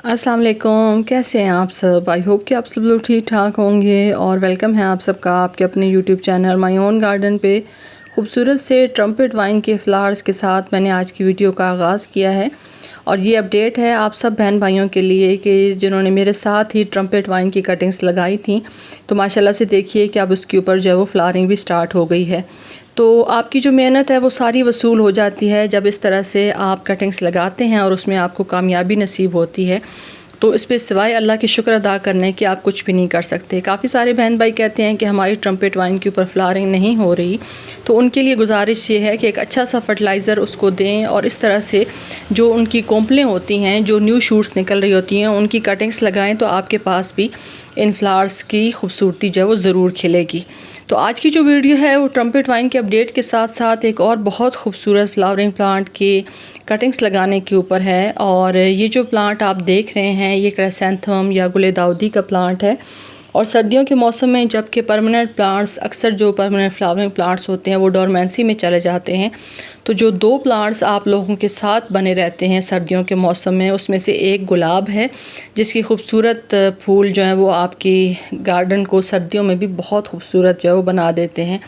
अस्सलाम वालेकुम, कैसे हैं आप सब। आई होप कि आप सब लोग ठीक ठाक होंगे और वेलकम है आप सबका आपके अपने YouTube channel my own garden पे। खूबसूरत से ट्रम्पेट वाइन के फ्लावर्स के साथ मैंने आज की वीडियो का आगाज़ किया है और ये अपडेट है आप सब बहन भाइयों के लिए कि जिन्होंने मेरे साथ ही ट्रम्पेट वाइन की कटिंग्स लगाई थी, तो माशाल्लाह से देखिए कि अब उसके ऊपर जो है वो फ्लावरिंग भी स्टार्ट हो गई है। तो आपकी जो मेहनत है वो सारी वसूल हो जाती है जब इस तरह से आप कटिंग्स लगाते हैं और उसमें आपको कामयाबी नसीब होती है। तो इस पे सिवाय अल्लाह के शुक्र अदा करने के आप कुछ भी नहीं कर सकते। काफ़ी सारे बहन भाई कहते हैं कि हमारी ट्रम्पेट वाइन के ऊपर फ्लावरिंग नहीं हो रही, तो उनके लिए गुजारिश ये है कि एक अच्छा सा फर्टिलाइज़र उसको दें और इस तरह से जो उनकी कोंपलें होती हैं, जो न्यू शूट्स निकल रही होती हैं, उनकी कटिंग्स लगाएं तो आपके पास भी इन फ्लावर्स की खूबसूरती जो है वो ज़रूर खिलेगी। तो आज की जो वीडियो है वो ट्रम्पेट वाइन के अपडेट के साथ साथ एक और बहुत खूबसूरत फ्लावरिंग प्लांट के कटिंग्स लगाने के ऊपर है। और ये जो प्लांट आप देख रहे हैं ये क्राइसैंथेमम या गुले दाउदी का प्लांट है। और सर्दियों के मौसम में जबकि परमानेंट प्लांट्स, अक्सर जो परमानेंट फ्लावरिंग प्लांट्स होते हैं वो डोरमेंसी में चले जाते हैं, तो जो दो प्लांट्स आप लोगों के साथ बने रहते हैं सर्दियों के मौसम में, उसमें से एक गुलाब है जिसकी खूबसूरत फूल जो है वो आपकी गार्डन को सर्दियों में भी बहुत खूबसूरत जो है वो बना देते हैं।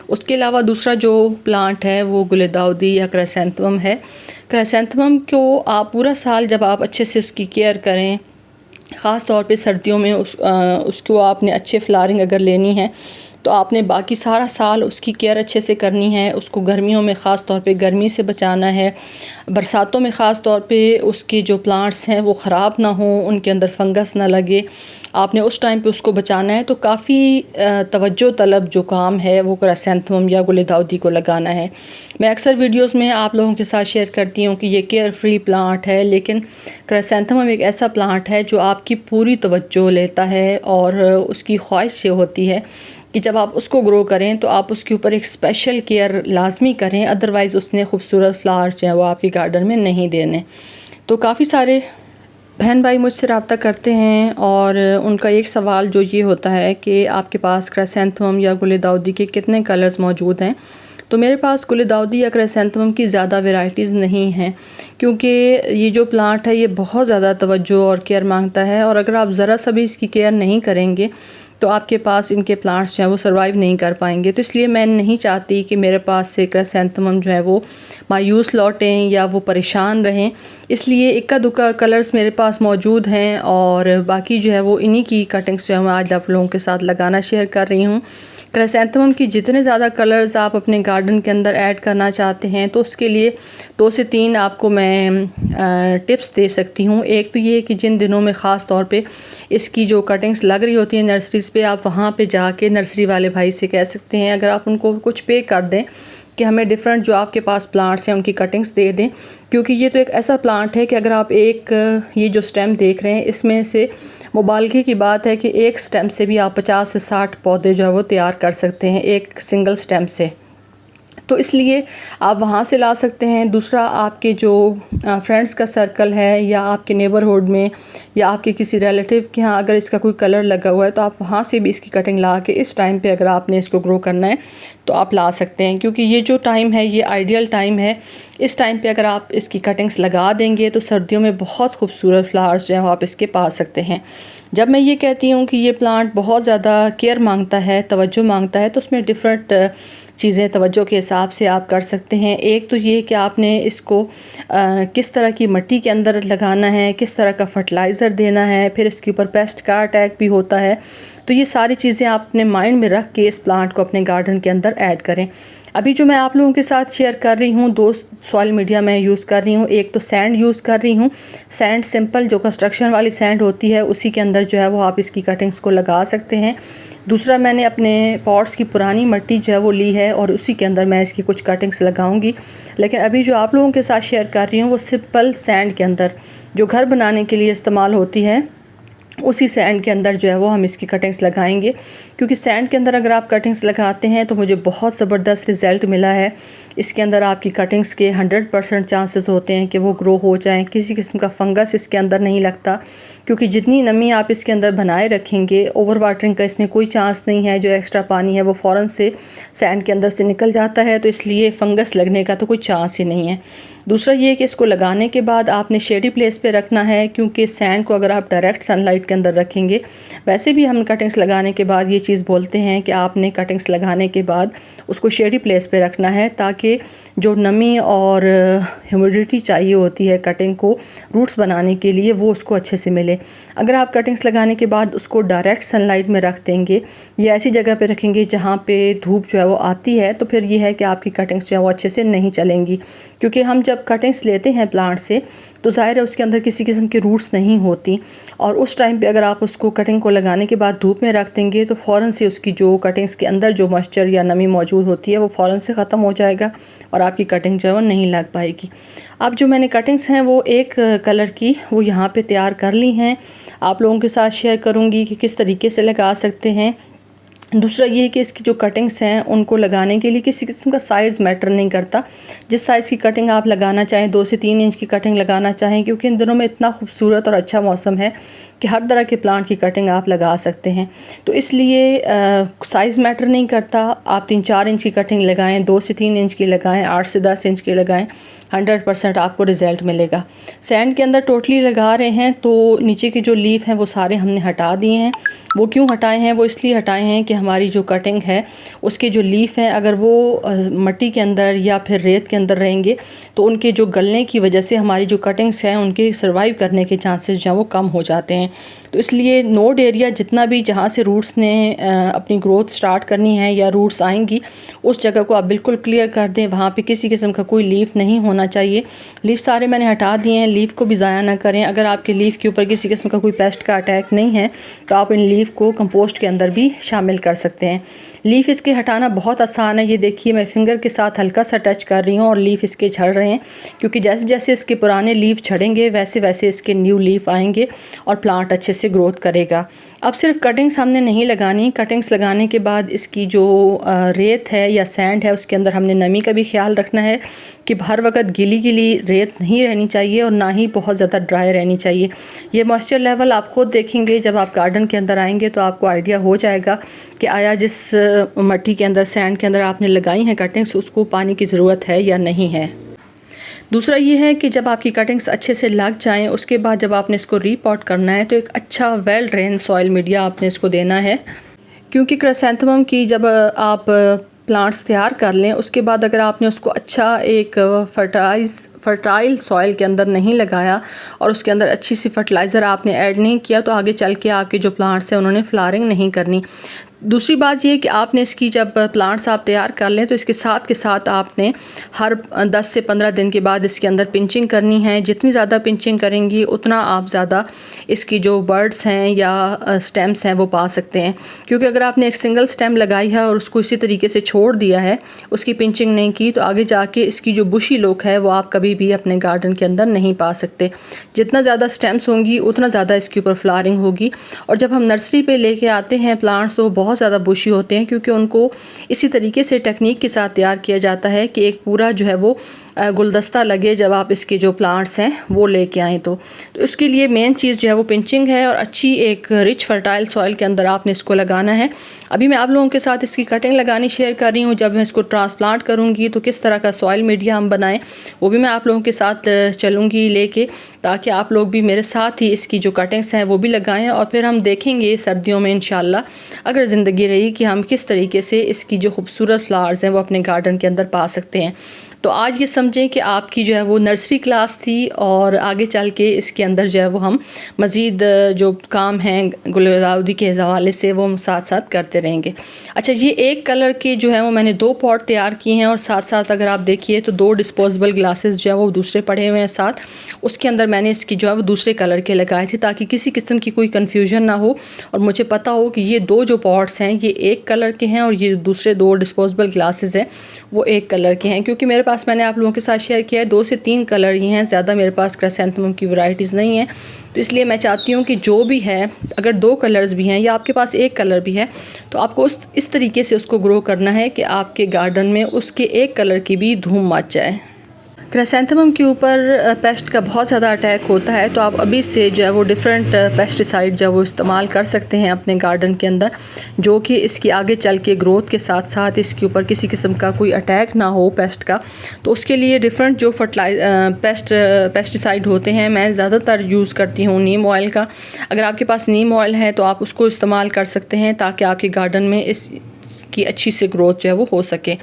उसके अलावा दूसरा जो प्लांट है वो गुलदाउदी या क्राइसैंथेमम है। क्राइसैंथेमम को आप पूरा साल जब आप अच्छे से उसकी केयर करें, ख़ास तौर पे सर्दियों में उसको आपने अच्छे फ्लावरिंग अगर लेनी है तो आपने बाकी सारा साल उसकी केयर अच्छे से करनी है। उसको गर्मियों में ख़ास तौर पे गर्मी से बचाना है, बरसातों में ख़ास तौर पे उसके जो प्लांट्स हैं वो ख़राब ना हों, उनके अंदर फंगस ना लगे, आपने उस टाइम पे उसको बचाना है। तो काफ़ी तवज्जो तलब जो काम है वो क्राइसैंथेमम या गुलदाउदी को लगाना है। मैं अक्सर वीडियोस में आप लोगों के साथ शेयर करती हूँ कि ये केयर फ्री प्लांट है, लेकिन क्राइसैंथेमम एक ऐसा प्लांट है जो आपकी पूरी तवज्जो लेता है और उसकी ख्वाहिश ये होती है कि जब आप उसको ग्रो करें तो आप उसके ऊपर एक स्पेशल केयर लाजमी करें, अदरवाइज़ उसने खूबसूरत फ्लावर्स जो हैं वो आपके गार्डन में नहीं देने। तो काफ़ी सारे बहन भाई मुझसे रब्ता करते हैं और उनका एक सवाल जो ये होता है कि आपके पास क्राइसैंथेमम या गुलदाउदी के कितने कलर्स मौजूद हैं। तो मेरे पास गुलदाउदी या क्राइसैंथेमम की ज़्यादा वैरायटीज़ नहीं हैं, क्योंकि ये जो प्लांट है ये बहुत ज़्यादा तवज्जो और केयर मांगता है और अगर आप ज़रा सा भी इसकी केयर नहीं करेंगे तो आपके पास इनके प्लांट्स जो हैं वो सर्वाइव नहीं कर पाएंगे। तो इसलिए मैं नहीं चाहती कि मेरे पास से क्राइसैंथेमम जो है वो मायूस लौटें या वो परेशान रहें, इसलिए इक्का दुक्का कलर्स मेरे पास मौजूद हैं और बाकी जो है वो इन्हीं की कटिंग्स जो है मैं आज आप लोगों के साथ लगाना शेयर कर रही हूँ। क्राइसैंथेमम की जितने ज़्यादा कलर्स आप अपने गार्डन के अंदर ऐड करना चाहते हैं तो उसके लिए 2 से 3 आपको मैं टिप्स दे सकती हूँ। एक तो ये कि जिन दिनों में ख़ास तौर पे इसकी जो कटिंग्स लग रही होती हैं नर्सरीज़ पे, आप वहाँ पे जाके नर्सरी वाले भाई से कह सकते हैं, अगर आप उनको कुछ पे कर दें कि हमें डिफरेंट जो आपके पास प्लांट्स हैं उनकी कटिंग्स दे दें, क्योंकि ये तो एक ऐसा प्लांट है कि अगर आप एक ये जो स्टेम देख रहे हैं इसमें से मुबालगे की बात है कि एक स्टेम से भी आप 50 से 60 पौधे जो है वो तैयार कर सकते हैं एक सिंगल स्टेम से। तो इसलिए आप वहाँ से ला सकते हैं। दूसरा, आपके जो फ्रेंड्स का सर्कल है या आपके नेबरहुड में या आपके किसी रिलेटिव के यहाँ अगर इसका कोई कलर लगा हुआ है तो आप वहाँ से भी इसकी कटिंग ला के इस टाइम पे अगर आपने इसको ग्रो करना है तो आप ला सकते हैं, क्योंकि ये जो टाइम है ये आइडियल टाइम है। इस टाइम पे अगर आप इसकी कटिंग्स लगा देंगे तो सर्दियों में बहुत खूबसूरत फ्लावर्स जो हैं आप इसके पा सकते हैं। जब मैं ये कहती हूँ कि ये प्लांट बहुत ज़्यादा केयर मांगता है, तवज्जो मांगता है, तो उसमें डिफरेंट चीज़ें तवज्जो के हिसाब से आप कर सकते हैं। एक तो ये कि आपने इसको किस तरह की मिट्टी के अंदर लगाना है, किस तरह का फर्टिलाइज़र देना है, फिर इसके ऊपर पेस्ट का अटैक भी होता है। तो ये सारी चीज़ें आप अपने माइंड में रख के इस प्लांट को अपने गार्डन के अंदर ऐड करें। अभी जो मैं आप लोगों के साथ शेयर कर रही हूँ, 2 सॉइल मीडिया मैं यूज़ कर रही हूँ। एक तो सैंड यूज़ कर रही हूँ, सैंड सिंपल जो कंस्ट्रक्शन वाली सैंड होती है उसी के अंदर जो है वो आप इसकी कटिंग्स को लगा सकते हैं। दूसरा, मैंने अपने पॉट्स की पुरानी मिट्टी जो है वो ली है और उसी के अंदर मैं इसकी कुछ कटिंग्स लगाऊंगी। लेकिन अभी जो आप लोगों के साथ शेयर कर रही हूँ वो सिंपल सैंड के अंदर जो घर बनाने के लिए इस्तेमाल होती है उसी सैंड के अंदर जो है वो हम इसकी कटिंग्स लगाएंगे, क्योंकि सैंड के अंदर अगर आप कटिंग्स लगाते हैं तो मुझे बहुत ज़बरदस्त रिज़ल्ट मिला है। इसके अंदर आपकी कटिंग्स के 100% चांसेस होते हैं कि वो ग्रो हो जाएं, किसी किस्म का फंगस इसके अंदर नहीं लगता, क्योंकि जितनी नमी आप इसके अंदर बनाए रखेंगे, ओवर वाटरिंग का इसमें कोई चांस नहीं है। जो एक्स्ट्रा पानी है वो फ़ौरन से सैंड के अंदर से निकल जाता है, तो इसलिए फ़ंगस लगने का तो कोई चांस ही नहीं है। दूसरा ये है कि इसको लगाने के बाद आपने शेडी प्लेस पे रखना है, क्योंकि सैंड को अगर आप डायरेक्ट सनलाइट के अंदर रखेंगे, वैसे भी हम कटिंग्स लगाने के बाद ये चीज़ बोलते हैं कि आपने कटिंग्स लगाने के बाद उसको शेडी प्लेस पे रखना है, ताकि जो नमी और ह्यूमिडिटी चाहिए होती है कटिंग को रूट्स बनाने के लिए वो उसको अच्छे से मिले। अगर आप कटिंग्स लगाने के बाद उसको डायरेक्ट सनलाइट में रख देंगे या ऐसी जगह पे रखेंगे जहाँ पे धूप जो है वो आती है, तो फिर ये है कि आपकी कटिंग्स जो है वो अच्छे से नहीं चलेंगी। क्योंकि हम जब कटिंग्स लेते हैं प्लांट से तो ज़ाहिर है उसके अंदर किसी किस्म की रूट्स नहीं होती, और उस टाइम पे अगर आप उसको कटिंग को लगाने के बाद धूप में रख देंगे तो फ़ौरन से उसकी जो कटिंग्स के अंदर जो मॉइस्चर या नमी मौजूद होती है वो फ़ौरन से ख़त्म हो जाएगा और आपकी कटिंग जो है वो नहीं लग पाएगी। अब जो मैंने कटिंग्स हैं वो एक कलर की वो यहाँ पे तैयार कर ली हैं, आप लोगों के साथ शेयर करूँगी कि किस तरीके से लगा सकते हैं। दूसरा ये है कि इसकी जो कटिंग्स हैं उनको लगाने के लिए किसी किस्म का साइज़ मैटर नहीं करता। जिस साइज़ की कटिंग आप लगाना चाहें, 2 से 3 इंच की कटिंग लगाना चाहें, क्योंकि इन दिनों में इतना खूबसूरत और अच्छा मौसम है कि हर तरह के प्लांट की कटिंग आप लगा सकते हैं। तो इसलिए साइज़ मैटर नहीं करता। आप 3-4 इंच की कटिंग लगाएं, 2 से 3 इंच की लगाएं, 8 से 10 इंच की लगाएं, 100% आपको रिज़ल्ट मिलेगा। सैंड के अंदर टोटली लगा रहे हैं तो नीचे के जो लीफ हैं वो सारे हमने हटा दिए हैं। वो क्यों हटाए हैं? वो इसलिए हटाए हैं कि हमारी जो कटिंग है उसके जो लीफ हैं अगर वो मिट्टी के अंदर या फिर रेत के अंदर रहेंगे तो उनके जो गलने की वजह से हमारी जो कटिंग्स हैं उनके सर्वाइव करने के चांसेस जो हैं वो कम हो जाते हैं। तो इसलिए नोड एरिया जितना भी जहाँ से रूट्स ने अपनी ग्रोथ स्टार्ट करनी है या रूट्स आएंगी उस जगह को आप बिल्कुल क्लियर कर दें। वहाँ पे किसी किस्म का कोई लीफ नहीं होना चाहिए। लीफ सारे मैंने हटा दिए हैं। लीफ को भी ज़ाया ना करें। अगर आपके लीफ के ऊपर किसी किस्म का कोई पेस्ट का अटैक नहीं है तो आप इन लीफ को कंपोस्ट के अंदर भी शामिल कर सकते हैं। लीफ इसके हटाना बहुत आसान है। ये देखिए मैं फिंगर के साथ हल्का सा टच कर रही हूँ और लीफ इसके झड़ रहे हैं, क्योंकि जैसे जैसे इसके पुराने लीफ झड़ेंगे वैसे वैसे इसके न्यू लीफ आएंगे और प्लांट अच्छे से ग्रोथ करेगा। अब सिर्फ कटिंग्स हमने नहीं लगानी। कटिंग्स लगाने के बाद इसकी जो रेत है या सैंड है उसके अंदर हमने नमी का भी ख्याल रखना है कि हर वक्त गीली गीली रेत नहीं रहनी चाहिए और ना ही बहुत ज़्यादा ड्राई रहनी चाहिए। ये मॉइस्चर लेवल आप ख़ुद देखेंगे जब आप गार्डन के अंदर आएंगे तो आपको आइडिया हो जाएगा कि आया जिस मिट्टी के अंदर सैंड के अंदर आपने लगाई हैं कटिंग्स उसको पानी की ज़रूरत है या नहीं है। दूसरा ये है कि जब आपकी कटिंग्स अच्छे से लग जाएं उसके बाद जब आपने इसको रीपॉट करना है तो एक अच्छा वेल ड्रेन सॉइल मीडिया आपने इसको देना है, क्योंकि क्राइसैंथेमम की जब आप प्लांट्स तैयार कर लें उसके बाद अगर आपने उसको अच्छा एक फर्टाइल सॉइल के अंदर नहीं लगाया और उसके अंदर अच्छी सी फर्टिलाइज़र आपने ऐड नहीं किया तो आगे चल के आपके जो प्लांट्स हैं उन्होंने फ्लावरिंग नहीं करनी। दूसरी बात ये कि आपने इसकी जब प्लांट्स आप तैयार कर लें तो इसके साथ आपने हर 10 से 15 दिन के बाद इसके अंदर पिंचिंग करनी है। जितनी ज़्यादा पिंचिंग करेंगी उतना आप ज़्यादा इसकी जो बर्ड्स हैं या स्टेम्स हैं वो पा सकते हैं, क्योंकि अगर आपने एक सिंगल स्टेम लगाई है और उसको इसी तरीके से छोड़ दिया है, उसकी पिंचिंग नहीं की, तो आगे जाके इसकी जो बुशी लुक है वो आप कभी भी अपने गार्डन के अंदर नहीं पा सकते। जितना ज़्यादा स्टेम्स होंगी उतना ज़्यादा इसके ऊपर फ्लावरिंग होगी। और जब हम नर्सरी पे लेके आते हैं प्लांट्स तो बहुत ज़्यादा बुशी होते हैं, क्योंकि उनको इसी तरीके से टेक्निक के साथ तैयार किया जाता है कि एक पूरा जो है वो गुलदस्ता लगे जब आप इसके जो प्लांट्स हैं वो लेके आएँ। तो इसके लिए मेन चीज़ जो है वो पिंचिंग है और अच्छी एक रिच फर्टाइल सॉइल के अंदर आपने इसको लगाना है। अभी मैं आप लोगों के साथ इसकी कटिंग लगानी शेयर कर रही हूँ। जब मैं इसको ट्रांसप्लांट करूँगी तो किस तरह का सॉइल मीडिया हम बनाएं वो भी मैं आप लोगों के साथ चलूँगी लेके, ताकि आप लोग भी मेरे साथ ही इसकी जो कटिंग्स हैं वो भी लगाएं और फिर हम देखेंगे सर्दियों में इंशाल्लाह अगर ज़िंदगी रही कि हम किस तरीके से इसकी जो खूबसूरत फ्लावर्स हैं वो अपने गार्डन के अंदर पा सकते हैं। तो आज ये समझें कि आपकी जो है वो नर्सरी क्लास थी और आगे चल के इसके अंदर जो है वो हम मज़ीद जो काम हैं गुलदाउदी के हवाले से वो हम साथ साथ करते रहेंगे। अच्छा, ये एक कलर के जो है वो मैंने 2 पॉट तैयार किए हैं और साथ साथ अगर आप देखिए तो 2 डिस्पोजेबल ग्लासेस जो है वो दूसरे पड़े हुए हैं साथ, उसके अंदर मैंने इसकी जो है वो दूसरे कलर के लगाए थे ताकि किसी किस्म की कोई कन्फ्यूजन ना हो और मुझे पता हो कि ये 2 जो पॉट्स हैं ये एक कलर के हैं और ये दूसरे 2 डिस्पोजेबल ग्लासेस हैं वो एक कलर के हैं। क्योंकि मेरे पास मैंने आप लोगों के साथ शेयर किया है 2 से 3 कलर ही हैं, ज़्यादा मेरे पास क्राइसैंथेमम की वैरायटीज़ नहीं है। तो इसलिए मैं चाहती हूँ कि जो भी है अगर 2 कलर्स भी हैं या आपके पास एक कलर भी है तो आपको इस तरीके से उसको ग्रो करना है कि आपके गार्डन में उसके एक कलर की भी धूम मच जाए। क्राइसैंथेमम के ऊपर पेस्ट का बहुत ज़्यादा अटैक होता है, तो आप अभी से जो है वो डिफरेंट पेस्टिसाइड जो है वो इस्तेमाल कर सकते हैं अपने गार्डन के अंदर, जो कि इसकी आगे चल के ग्रोथ के साथ साथ इसके ऊपर किसी किस्म का कोई अटैक ना हो पेस्ट का। तो उसके लिए डिफरेंट जो पेस्टिसाइड होते हैं, मैं ज़्यादातर यूज़ करती हूँ नीम ऑयल का। अगर आपके पास नीम ऑयल है तो आप उसको इस्तेमाल कर सकते हैं, ताकि आपके गार्डन में इसकी अच्छी से ग्रोथ जो है वो हो सके।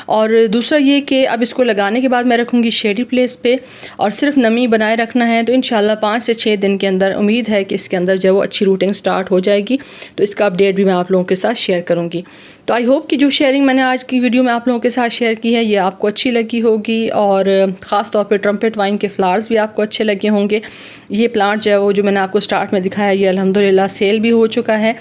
और दूसरा ये कि अब इसको लगाने के बाद मैं रखूँगी शेडी प्लेस पे, और सिर्फ नमी बनाए रखना है। तो इंशाल्लाह 5 से 6 दिन के अंदर उम्मीद है कि इसके अंदर जो है वो अच्छी रूटिंग स्टार्ट हो जाएगी। तो इसका अपडेट भी मैं आप लोगों के साथ शेयर करूँगी। तो आई होप कि जो शेयरिंग मैंने आज की वीडियो में आप लोगों के साथ शेयर की है ये आपको अच्छी लगी होगी, और ख़ास तौर पे ट्रम्पेट वाइन के फ्लावर्स भी आपको अच्छे लगे होंगे। ये प्लांट जो है वो जो मैंने आपको स्टार्ट में दिखाया ये अल्हम्दुलिल्लाह सेल भी हो चुका है,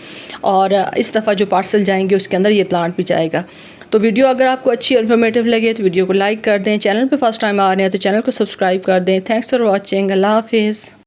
और इस दफ़ा जो पार्सल जाएंगे उसके अंदर ये प्लांट भी जाएगा। तो वीडियो अगर आपको अच्छी और इन्फॉर्मेटिव लगे तो वीडियो को लाइक कर दें। चैनल पे फर्स्ट टाइम आ रहे हैं तो चैनल को सब्सक्राइब कर दें। Thanks for watching. अल्लाह हाफिज़।